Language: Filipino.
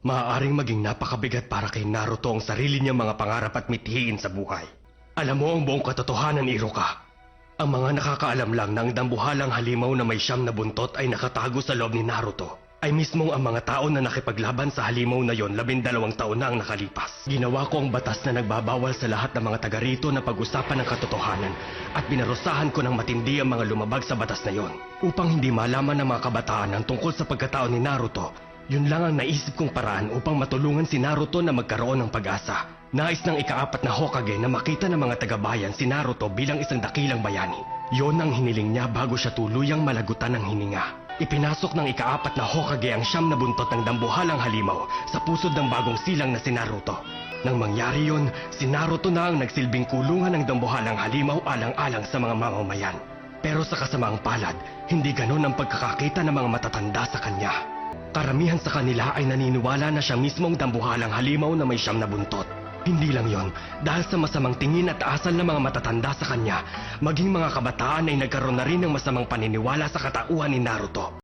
Maaaring maging napakabigat para kay Naruto ang sarili niyang mga pangarap at mithiin sa buhay. Alam mo ang buong katotohanan, Iruka. Ang mga nakakaalam lang na ang dambuhalang halimaw na may 9 na buntot ay nakatago sa loob ni Naruto ay mismong ang mga tao na nakipaglaban sa halimaw na yon 12 taon na ang nakalipas. Ginawa ko ang batas na nagbabawal sa lahat ng mga taga rito na pag-usapan ng katotohanan at binarusahan ko ng matindi ang mga lumabag sa batas na yon. Upang hindi malaman ng mga kabataan ang tungkol sa pagkatao ni Naruto, yun lang ang naisip kong paraan upang matulungan si Naruto na magkaroon ng pag-asa. Nais ng ika-4 na Hokage na makita ng mga taga-bayan si Naruto bilang isang dakilang bayani. Yon ang hiniling niya bago siya tuluyang malagutan ng hininga. Ipinasok ng ika-4 na Hokage ang 9 na buntot ng dambuhalang halimaw sa pusod ng bagong silang na si Naruto. Nang mangyari yon, si Naruto na ang nagsilbing kulungan ng dambuhalang halimaw alang-alang sa mga mamamayan. Pero sa kasamaang palad, hindi ganon ang pagkakakita ng mga matatanda sa kanya. Karamihan sa kanila ay naniniwala na siya mismong dambuhalang halimaw na may 9 na buntot. Hindi lang yon, dahil sa masamang tingin at asal ng mga matatanda sa kanya, maging mga kabataan ay nagkaroon na rin ng masamang paniniwala sa katauhan ni Naruto.